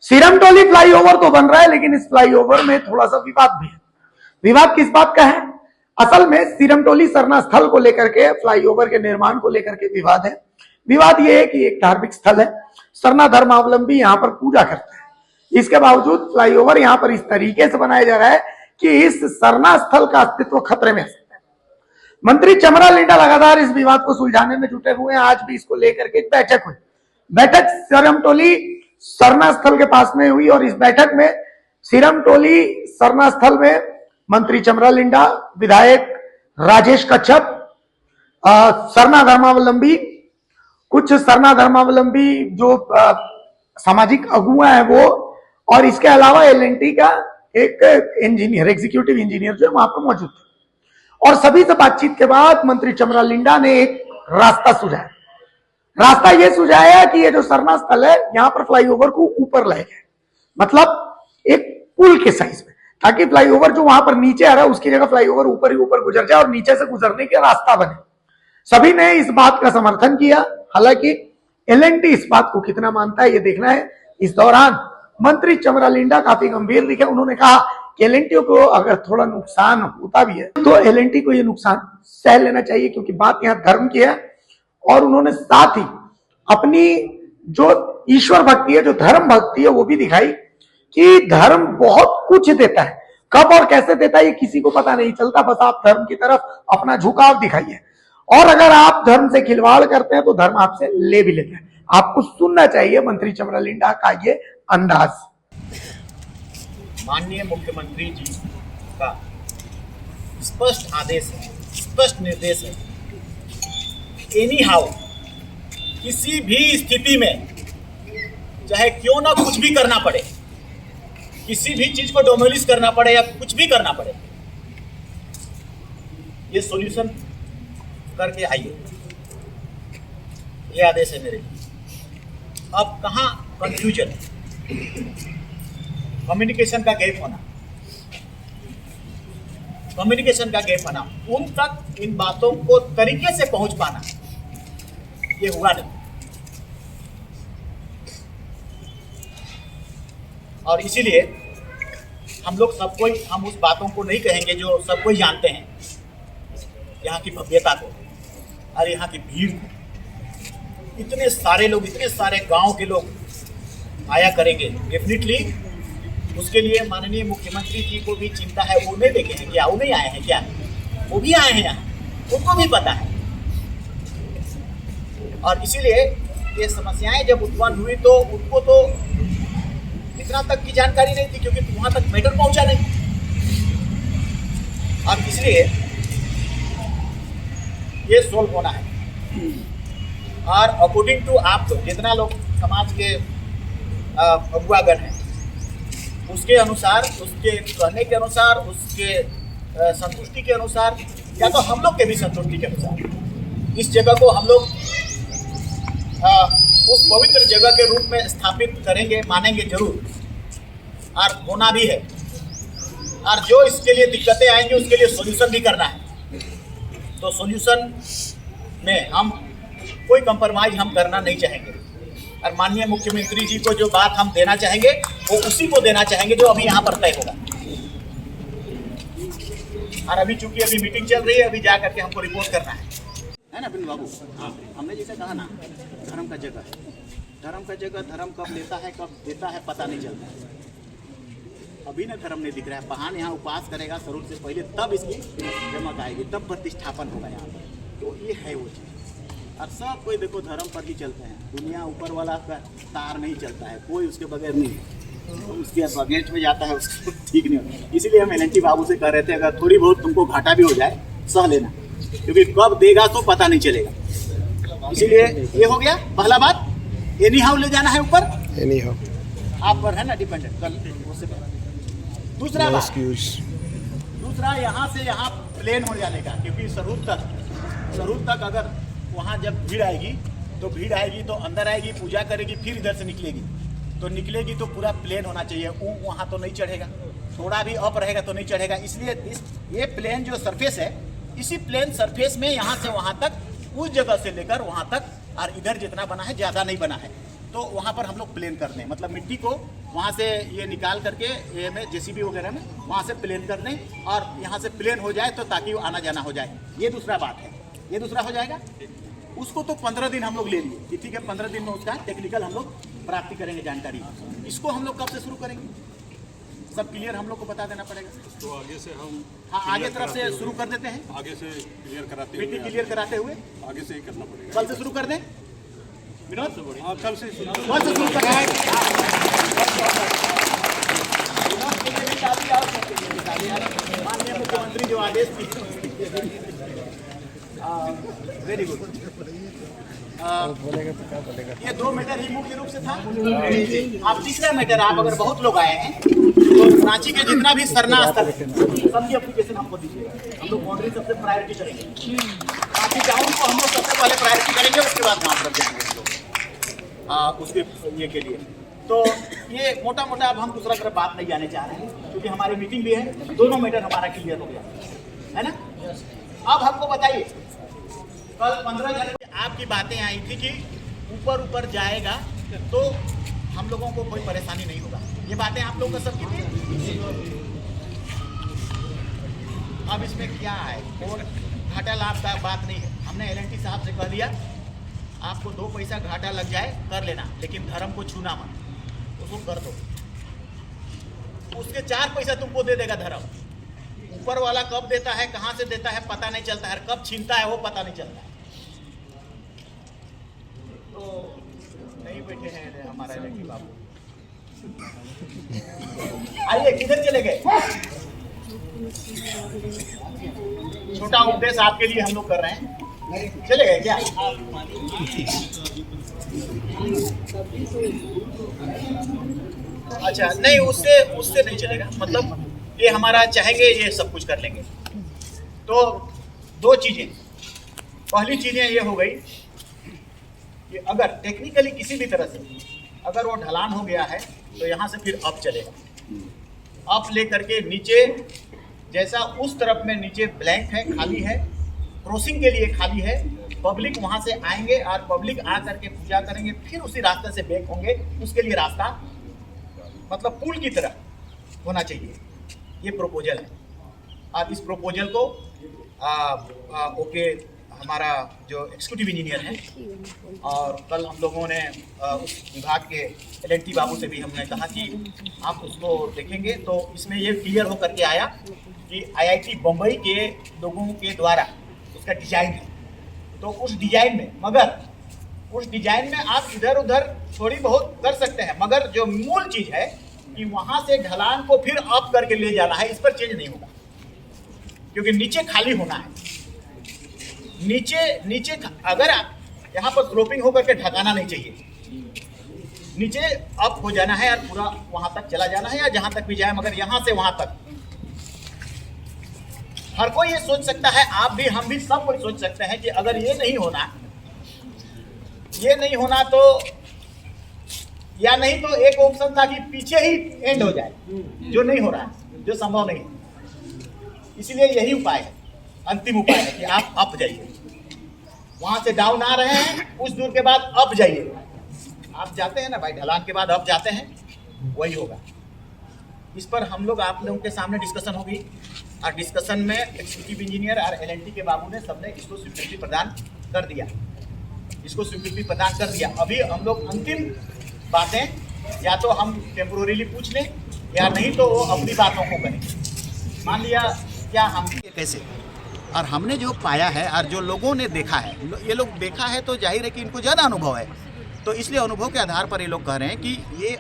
Sirmatoli flyover तो बन रहा है, लेकिन इस फ्लाईओवर में थोड़ा सा विवाद भी है। विवाद किस बात का है? असल में सिरमटोली सरना स्थल को लेकर के, फ्लाईओवर के निर्माण को लेकर के विवाद है। विवाद यह है कि एक धार्मिक स्थल है, सरना धर्मावलंबी यहां पर पूजा करते हैं। इसके बावजूद फ्लाईओवर यहां पर इस तरीके से बनाया जा रहा है कि इस सरना स्थल का अस्तित्व खतरे में है। मंत्री चमरा लिंडा लगातार इस विवाद को सुलझाने में जुटे हुए हैं। आज भी इसको लेकर के एक बैठक हुई। बैठक सिरमटोली सरना स्थल के पास में हुई और इस बैठक में सिरमटोली सरना स्थल में मंत्री चमरा लिंडा, विधायक राजेश कच्छप, सरना धर्मावलंबी, कुछ सरना धर्मावलंबी जो सामाजिक अगुआ है वो, और इसके अलावा एलएनटी का एक इंजीनियर, एग्जीक्यूटिव इंजीनियर जो है वहां पर मौजूद थे। और सभी से बातचीत के बाद मंत्री चमरा लिंडा ने एक रास्ता सुझाया। रास्ता यह सुझाया कि ये जो सरना स्थल है यहां पर फ्लाईओवर को ऊपर लाया जाए, मतलब एक पुल के साइज में, ताकि फ्लाईओवर जो वहां पर नीचे आ रहा है उसकी जगह फ्लाईओवर ऊपर ही ऊपर गुजर जाए और नीचे से गुजरने का रास्ता बने। सभी ने इस बात का समर्थन किया। हालांकि एलएनटी इस बात को कितना मानता है ये देखना है। इस दौरान मंत्री चमरा लिंडा काफी गंभीर दिखे। उन्होंने कहा कि एलएनटी को अगर थोड़ा नुकसान होता भी है तो एलएनटी को ये नुकसान सह लेना चाहिए, क्योंकि बात यहां धर्म की है। और उन्होंने साथ ही अपनी जो ईश्वर भक्ति है, जो धर्म भक्ति है, वो भी दिखाई कि धर्म बहुत कुछ देता है। कब और कैसे देता है ये किसी को पता नहीं चलता, बस आप धर्म की तरफ अपना झुकाव दिखाइए। और अगर आप धर्म से खिलवाड़ करते हैं तो धर्म आपसे ले भी लेता है। आपको सुनना चाहिए मंत्री चमरा लिंडा का ये अंदाज। माननीय मुख्यमंत्री जी का स्पष्ट आदेश है, स्पष्ट निर्देश है, एनी हाउ किसी भी स्थिति में चाहे क्यों ना कुछ भी करना पड़े, किसी भी चीज को डोमिलिश करना पड़े या कुछ भी करना पड़े, ये सॉल्यूशन करके आइए, ये आदेश है मेरे लिए। अब कहाँ कंफ्यूजन है? कम्युनिकेशन का गैप होना, कम्युनिकेशन का गैप होना, उन तक इन बातों को तरीके से पहुंच पाना, ये हुआ नहीं। और इसीलिए हम लोग सब कोई, हम उस बातों को नहीं कहेंगे जो सब कोई जानते हैं, यहाँ की भव्यता को और यहाँ की भीड़ को। इतने सारे लोग, इतने सारे गांव के लोग आया करेंगे डेफिनेटली। उसके लिए माननीय मुख्यमंत्री जी को भी चिंता है। वो नहीं देखे हैं क्या? वो नहीं आए हैं क्या? वो भी आए हैं यहाँ, उनको भी पता है। और इसीलिए ये समस्याएं जब उत्पन्न हुई तो उनको तो इतना तक की जानकारी नहीं थी, क्योंकि वहां तक मैटर पहुंचा नहीं। और इसलिए ये सोल्व होना है। और अकॉर्डिंग टू आप लोग जितना लोग समाज के अगुवागण हैं, उसके अनुसार, उसके कहने के अनुसार, उसके संतुष्टि के अनुसार, या तो हम लोग के भी संतुष्टि के अनुसार इस जगह को हम लोग उस पवित्र जगह के रूप में स्थापित करेंगे, मानेंगे जरूर, और होना भी है। और जो इसके लिए दिक्कतें आएंगी उसके लिए सॉल्यूशन भी करना है। तो सॉल्यूशन में हम कोई कंप्रोमाइज हम करना नहीं चाहेंगे। और माननीय मुख्यमंत्री जी को जो बात हम देना चाहेंगे वो उसी को देना चाहेंगे जो अभी यहाँ पर तय होगा। और अभी चूंकि अभी मीटिंग चल रही है, अभी जा करके हमको रिपोर्ट करना है ना बिन बाबू? हमने जैसे कहा ना, धर्म का जगह है, धर्म का जगह, धर्म कब लेता है कब देता है पता नहीं चलता है। अभी ना धर्म नहीं दिख रहा है। पहाड़ यहाँ उपवास करेगा सरूर से पहले, तब इसकी चमक आएगी, तब प्रतिष्ठापन होगा यहाँ पर। तो ये है वो चीज़। और सब कोई देखो धर्म पर ही चलते हैं। दुनिया ऊपर वाला का तार नहीं चलता है, कोई उसके बगैर नहीं। तो उसके बगैर में जाता है उसको ठीक नहीं होता। इसीलिए हम एलएनटी बाबू से कह रहे थे अगर थोड़ी बहुत तुमको घाटा भी हो जाए सह लेना, क्योंकि कब देगा तो पता नहीं चलेगा। इसीलिए ये हो गया पहला बात। एनी हाउ ले जाना है ऊपर, एनी हाउ आप पर है ना डिपेंडेंट। कल उससे दूसरा बात, दूसरा यहाँ से यहाँ प्लेन हो जाने का, क्योंकि सरूर तक अगर वहाँ जब भीड़ आएगी तो अंदर आएगी, पूजा करेगी, फिर इधर से निकलेगी तो पूरा प्लेन होना चाहिए। वहाँ तो नहीं चढ़ेगा, थोड़ा भी अप रहेगा तो नहीं चढ़ेगा। इसलिए ये प्लेन जो सरफेस है, इसी प्लेन सरफेस में यहाँ से वहाँ तक, उस जगह से लेकर वहाँ तक, और इधर जितना बना है ज़्यादा नहीं बना है, तो वहाँ पर हम लोग प्लेन कर दें, मतलब मिट्टी को वहाँ से ये निकाल करके ये में जेसीबी वगैरह में वहाँ से प्लेन कर दें और यहाँ से प्लेन हो जाए तो ताकि वो आना जाना हो जाए। ये दूसरा बात है, ये दूसरा हो जाएगा। उसको तो 15 दिन हम लोग ले लिए कि ठीक है 15 दिन में उसका टेक्निकल हम लोग प्राप्ति करेंगे जानकारी। इसको हम लोग कब से शुरू करेंगे, सब क्लियर हम लोग को बता देना पड़ेगा। तो आगे से हम आगे तरफ से शुरू कर देते हैं, आगे से क्लियर कराते मिट्टी क्लियर कराते हुए आगे से ही करना पड़ेगा। कल से शुरू कर दें विनोद, हाँ कल से शुरू कल से शुरू कर दें। माननीय मुख्यमंत्री जो आदेश दी, वेरी गुड। ये 2 मीटर ही मुख्य रूप से था। अब तीसरा मीटर, आप अगर बहुत लोग आए हैं तो रांची के जितना भी सरना स्थल है सबकी एप्लीकेशन हमको दीजिएगा। हम लोग बाउंड्री सबसे प्रायोरिटी करेंगे, रांची टाउन को हम लोग सबसे पहले प्रायोरिटी करेंगे, उसके बाद गाँव तरफ जाएंगे हम लोग उसके ये के लिए। तो ये मोटा मोटा अब हम दूसरा तरफ बात नहीं जाने चाह रहे हैं क्योंकि हमारी मीटिंग भी है, दोनों मैटर हमारा क्लियर हो गया है ना। अब हमको बताइए, कल 15 जनवरी आपकी बातें आई थी कि ऊपर जाएगा तो हम लोगों को कोई परेशानी नहीं होगा, ये बातें आप लोगों का सबकी थी। अब इसमें क्या है, और घाटा लाभ का बात नहीं है। हमने एलएनटी साहब से कह दिया आपको 2 पैसा घाटा लग जाए कर लेना, लेकिन धर्म को छूना मत, उसको कर दो। उसके 4 पैसा तुमको दे देगा धर्म। ऊपर वाला कब देता है, कहाँ से देता है पता नहीं चलता है, कब छीनता है वो पता नहीं चलता है। तो नहीं बैठे हैं हमारा एलएनटी बाबू, आइए किधर चले गए। छोटा उपदेश आपके लिए हम लोग कर रहे हैं, चले गए क्या? अच्छा नहीं, उससे नहीं चलेगा, मतलब ये हमारा चाहेंगे ये सब कुछ कर लेंगे। तो 2 चीजें, पहली चीजें ये हो गई कि अगर टेक्निकली किसी भी तरह से अगर वो ढलान हो गया है तो यहाँ से फिर अप चलेगा, अप ले करके नीचे, जैसा उस तरफ में नीचे ब्लैंक है, खाली है, क्रॉसिंग के लिए खाली है, पब्लिक वहां से आएंगे और पब्लिक आ करके पूजा करेंगे, फिर उसी रास्ते से बैक होंगे। उसके लिए रास्ता मतलब पुल की तरह होना चाहिए, ये प्रपोजल है। और इस प्रपोजल को ओके हमारा जो एग्जीक्यूटिव इंजीनियर है, और कल हम लोगों ने उस विभाग के एलएनटी बाबू से भी हमने कहा कि आप उसको देखेंगे, तो इसमें ये क्लियर होकर के आया कि आईआईटी बम्बई के लोगों के द्वारा उसका डिजाइन है। तो उस डिजाइन में, मगर उस डिजाइन में आप इधर उधर थोड़ी बहुत कर सकते हैं, मगर जो मूल चीज है कि वहां से ढलान को फिर अप करके ले जाना है, इस पर चेंज नहीं होगा क्योंकि नीचे खाली होना है। नीचे अगर आप यहाँ पर स्लोपिंग होकर के ढकाना नहीं चाहिए, नीचे अप हो जाना है और पूरा वहां तक चला जाना है या जहां तक भी जाए, मगर यहां से वहां तक। हर कोई ये सोच सकता है, आप भी हम भी सब कोई सोच सकते हैं कि अगर ये नहीं होना तो, या नहीं तो एक ऑप्शन था कि पीछे ही एंड हो जाए, जो नहीं हो रहा है, जो संभव नहीं है। इसलिए यही उपाय है, अंतिम उपाय है कि आप अप जाइए, वहां से डाउन आ रहे हैं, कुछ दूर के बाद अप जाइए। आप जाते हैं ना भाई, ढलान के बाद अप जाते हैं, वही होगा। इस पर हम लोग आप लोगों के सामने डिस्कशन होगी, और डिस्कशन में एग्जीक्यूटिव इंजीनियर और एलएनटी के बाबू ने सबने इसको स्वीकृति प्रदान कर दिया, अभी हम लोग अंतिम बातें या तो हम टेम्पोररीली पूछ लें या नहीं तो वो अपनी बातों को करें। मान लिया क्या हम कैसे, और हमने जो पाया है और जो लोगों ने देखा है, ये लोग देखा है तो जाहिर है कि इनको ज़्यादा अनुभव है, तो इसलिए अनुभव के आधार पर ये लोग कह रहे हैं कि ये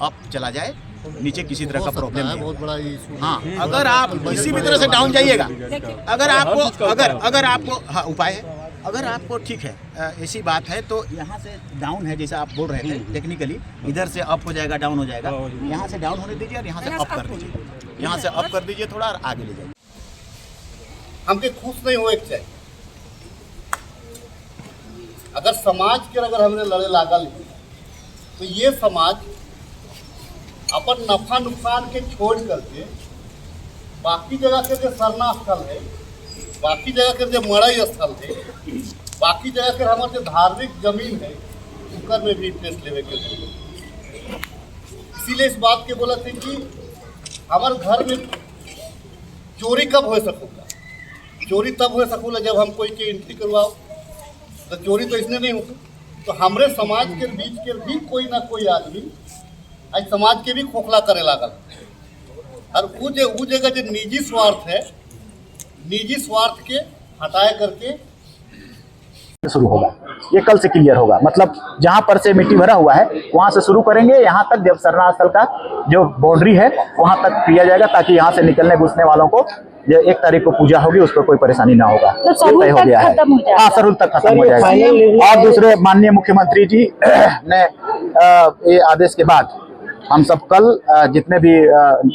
अप चला जाए, नीचे किसी तरह का प्रॉब्लम है, बहुत बड़ा इशू। हाँ, अगर आप किसी भी तरह से डाउन जाइएगा, अगर आपको हाँ उपाय है, अगर आपको ठीक है ऐसी बात है तो यहाँ से डाउन है, जैसा आप बोल रहे थे टेक्निकली, इधर से अप हो जाएगा, डाउन हो जाएगा, यहाँ से डाउन होने दीजिए और यहाँ से अप कर दीजिए, यहाँ से अप कर दीजिए थोड़ा और आगे ले जाइए। हमके खुश नहीं हो एक चाहिए, अगर समाज के अगर हमने लड़े लागल तो ये समाज अपन नफा नुकसान के छोड़ करके बाकी जगह के जो सरना स्थल है, बाकी जगह के जो मड़ई स्थल है, बाकी जगह के हमारे जो धार्मिक जमीन है, उनकर में भी इंटरेस्ट लेवे के इसीलिए इस बात के बोला थे कि हमारे घर में चोरी कब हो सकूला, चोरी तब हो सकूला जब हम कोई के एंट्री करवाओ, तो चोरी तो इसने नहीं होती। तो हमारे समाज के बीच के भी कोई ना कोई आदमी आज समाज के भी खोखला करे लागल, और वो जगह जो निजी स्वार्थ है, निजी स्वार्थ के हटाए करके शुरू होगा। ये कल से क्लियर होगा, मतलब जहां पर से मिट्टी भरा हुआ है वहां से शुरू करेंगे, यहां तक जब शरणा स्थल का जो बाउंड्री है वहां तक किया जाएगा, ताकि यहां से निकलने घुसने वालों को जो 1 तारीख को पूजा होगी उस पर कोई परेशानी ना होगा। तो सरहुल हो गया है, हाँ सरहुल तक खत्म हो जाएगा। और दूसरे माननीय मुख्यमंत्री जी ने ये आदेश के बाद हम सब कल जितने भी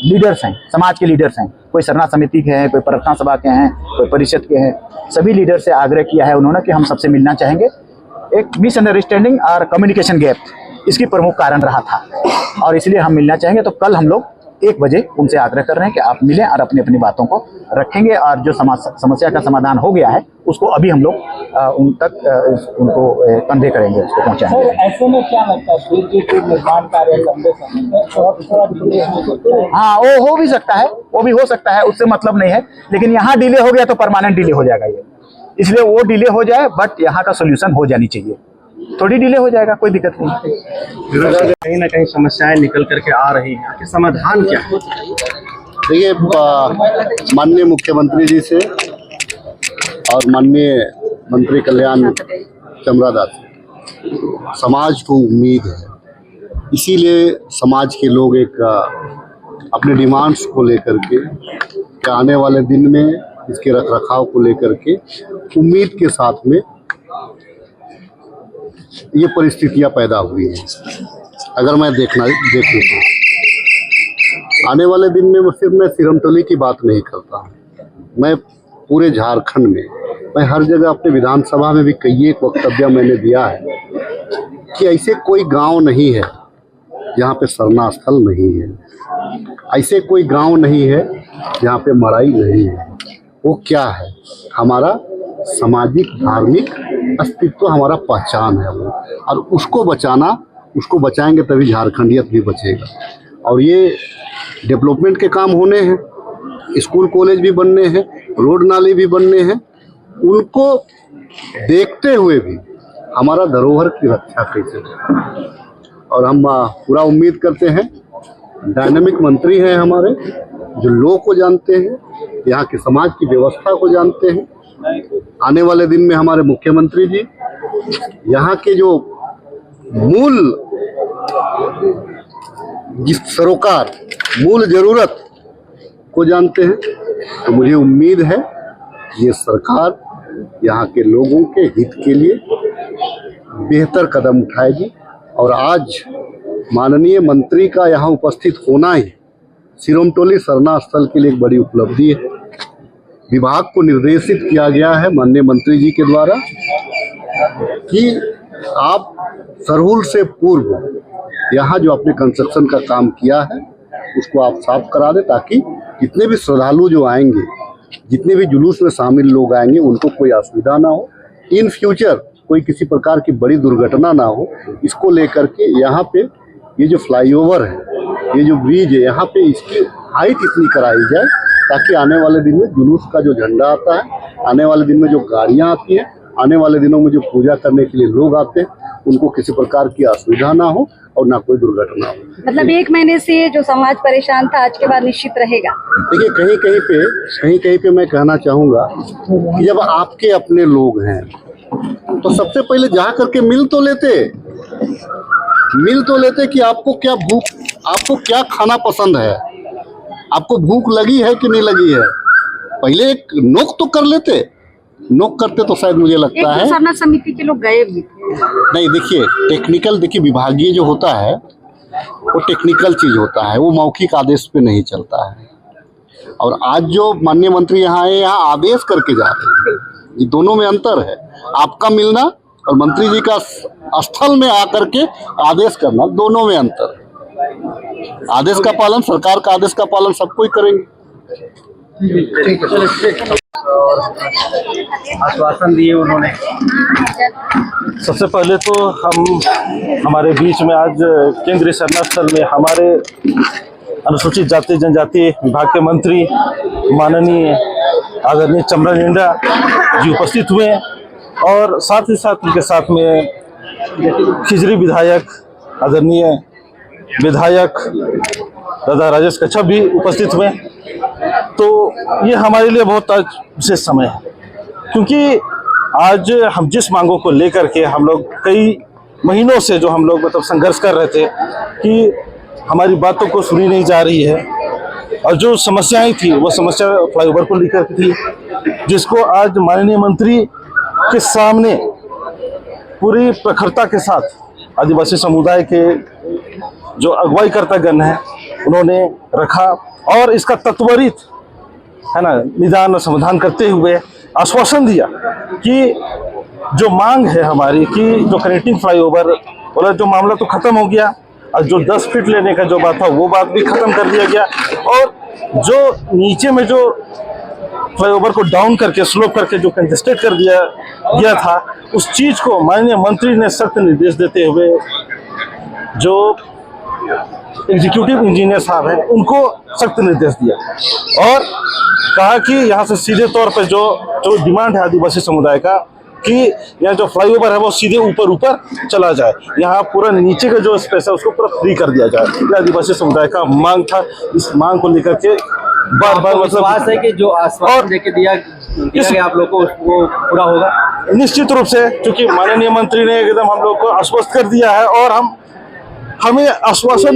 लीडर्स हैं, समाज के लीडर्स हैं, कोई सरना समिति के हैं, कोई प्रार्थना सभा के हैं, कोई परिषद के हैं, सभी लीडर से आग्रह किया है उन्होंने कि हम सबसे मिलना चाहेंगे। एक मिसअंडरस्टैंडिंग और कम्युनिकेशन गैप इसकी प्रमुख कारण रहा था, और इसलिए हम मिलना चाहेंगे। तो कल हम लोग 1 बजे उनसे आग्रह कर रहे हैं कि आप मिलें और अपनी अपनी बातों को रखेंगे, और जो समस्या का समाधान हो गया है उसको अभी हम लोग उन तक उनको कन्वे करेंगे, उसको पहुंचाएंगे। ऐसे में क्या लगता है कि निर्माण कार्य लंबे समय तक हाँ वो हो भी सकता है, वो भी हो सकता है, उससे मतलब नहीं है, लेकिन यहाँ डिले हो गया तो परमानेंट डिले हो जाएगा ये, इसलिए वो डिले हो जाए बट यहाँ का सोल्यूशन हो जानी चाहिए। थोड़ी डिले हो जाएगा, कोई दिक्कत नहीं। कहीं ना कहीं समस्याएं निकल करके आ रही हैं, कि समाधान क्या है? देखिए, माननीय मुख्यमंत्री जी से और माननीय मंत्री कल्याण चमरादास समाज को उम्मीद है, इसीलिए समाज के लोग एक अपने डिमांड्स को लेकर के आने वाले दिन में इसके रखरखाव को लेकर के उम्मीद के साथ में ये परिस्थितियां पैदा हुई हैं। अगर मैं देखूं तो आने वाले दिन में सिर्फ मैं सिरमटोली की बात नहीं करता, मैं पूरे झारखंड में, मैं हर जगह अपने विधानसभा में भी कई एक वक्तव्य मैंने दिया है कि ऐसे कोई गांव नहीं है जहां पे सरना स्थल नहीं है, ऐसे कोई गांव नहीं है जहां पे मड़ाई नहीं है। वो क्या है? हमारा सामाजिक धार्मिक अस्तित्व, हमारा पहचान है वो, और उसको बचाना, उसको बचाएंगे तभी झारखंडियत भी बचेगा। और ये डेवलपमेंट के काम होने हैं, स्कूल कॉलेज भी बनने हैं, रोड नाले भी बनने हैं, उनको देखते हुए भी हमारा धरोहर की रक्षा कैसे हो। और हम पूरा उम्मीद करते हैं, डायनामिक मंत्री हैं हमारे, जो लोग को जानते हैं, यहाँ के समाज की व्यवस्था को जानते हैं। आने वाले दिन में हमारे मुख्यमंत्री जी यहाँ के जो मूल जिस सरोकार, मूल जरूरत को जानते हैं, तो मुझे उम्मीद है ये सरकार यहाँ के लोगों के हित के लिए बेहतर कदम उठाएगी। और आज माननीय मंत्री का यहाँ उपस्थित होना ही सिरोमटोली सरना स्थल के लिए एक बड़ी उपलब्धि है। विभाग को निर्देशित किया गया है माननीय मंत्री जी के द्वारा कि आप सरहुल से पूर्व यहाँ जो आपने कंस्ट्रक्शन का काम किया है उसको आप साफ करा दें, ताकि जितने भी श्रद्धालु जो आएंगे, जितने भी जुलूस में शामिल लोग आएंगे, उनको कोई असुविधा ना हो, इन फ्यूचर कोई किसी प्रकार की बड़ी दुर्घटना ना हो। इसको लेकर के यहाँ पे ये जो फ्लाईओवर है, ये जो ब्रिज है, यहाँ पे इसकी हाइट इतनी कराई जाए ताकि आने वाले दिन में जुलूस का जो झंडा आता है, आने वाले दिन में जो गाड़ियाँ आती हैं, आने वाले दिनों में जो पूजा करने के लिए लोग आते हैं, उनको किसी प्रकार की असुविधा ना हो और ना कोई दुर्घटना हो। मतलब 1 महीने से जो समाज परेशान था, आज के बाद निश्चित रहेगा। देखिए, कहीं कहीं पे मैं कहना चाहूँगा कि जब आपके अपने लोग हैं तो सबसे पहले जा करके मिल तो लेते कि आपको क्या भूख, आपको क्या खाना पसंद है, आपको भूख लगी है कि नहीं लगी है, पहले एक नोक तो कर लेते। नोक करते तो शायद मुझे लगता है सरना समिति के लोग गए भी नहीं। देखिए, टेक्निकल, देखिए विभागीय जो होता है वो टेक्निकल चीज होता है, वो मौखिक आदेश पे नहीं चलता है। और आज जो माननीय मंत्री यहाँ आए, यहाँ आदेश करके जा रहे हैं, ये दोनों में अंतर है। आपका मिलना और मंत्री जी का स्थल में आकर के आदेश करना, दोनों में अंतर है। आदेश का पालन, सरकार का आदेश का पालन सब कोई करेंगे। आश्वासन दिए उन्होंने। सबसे पहले तो हमारे बीच में आज केंद्रीय शरणा स्थल में हमारे अनुसूचित जाति जनजाति विभाग के मंत्री माननीय आदरणीय चमरा निंडा जी उपस्थित हुए और साथ ही साथ उनके साथ में खिजरी विधायक आदरणीय विधायक दादा राजेश कच्छप भी उपस्थित हुए। तो ये हमारे लिए बहुत आज विशेष समय है, क्योंकि आज हम जिस मांगों को लेकर के हम लोग कई महीनों से जो हम लोग मतलब संघर्ष कर रहे थे कि हमारी बातों को सुनी नहीं जा रही है, और जो समस्याएं थी वो समस्या फ्लाईओवर को लेकर थी, जिसको आज माननीय मंत्री के सामने पूरी प्रखरता के साथ आदिवासी समुदाय के जो अगुवाई करता गण है उन्होंने रखा और इसका त्वरित है ना निदान और समाधान करते हुए आश्वासन दिया कि जो मांग है हमारी कि जो कनेक्टिंग फ्लाईओवर वाला जो मामला तो खत्म हो गया, और जो 10 फीट लेने का जो बात था वो बात भी खत्म कर दिया गया, और जो नीचे में जो फ्लाईओवर को डाउन करके स्लोप करके जो कंजेस्टेड कर दिया गया था उस चीज को माननीय मंत्री ने सख्त निर्देश देते हुए जो एग्जीक्यूटिव इंजीनियर साहब हैं उनको सख्त निर्देश दिया और कहा कि यहाँ से सीधे तौर पे जो डिमांड है आदिवासी समुदाय का कि यहाँ जो फ्लाईओवर है वो सीधे ऊपर चला जाए, यहाँ पूरा नीचे का जो स्पेस है उसको पूरा फ्री कर दिया जाए। ये आदिवासी समुदाय का मांग था। इस मांग को लेकर के बार विश्वास है कि जो आश्वासन देके दिया गया आप लोग को वो पूरा होगा निश्चित रूप से, क्योंकि माननीय मंत्री ने एकदम हम लोग को आश्वस्त कर दिया है और हमें आश्वासन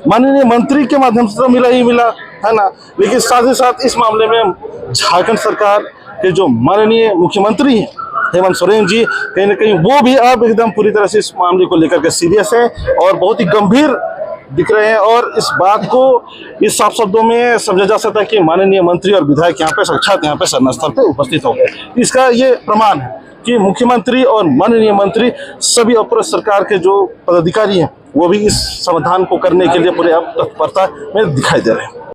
माननीय मंत्री के माध्यम से तो मिला ही मिला है ना, लेकिन साथ ही साथ इस मामले में झारखंड सरकार के जो माननीय मुख्यमंत्री हैं हेमंत सोरेन जी कहीं ना कहीं वो भी अब एकदम पूरी तरह से इस मामले को लेकर के सीरियस है और बहुत ही गंभीर दिख रहे हैं, और इस बात को इस साफ शब्दों में समझा जा सकता है कि माननीय मंत्री और विधायक यहाँ पे साक्षात यहाँ पे शरण स्थल पे उपस्थित हो गए। इसका ये प्रमाण है कि मुख्यमंत्री और माननीय मंत्री सभी अपर सरकार के जो पदाधिकारी हैं वो भी इस समाधान को करने के लिए पूरे अब तत्परता में दिखाई दे रहे हैं।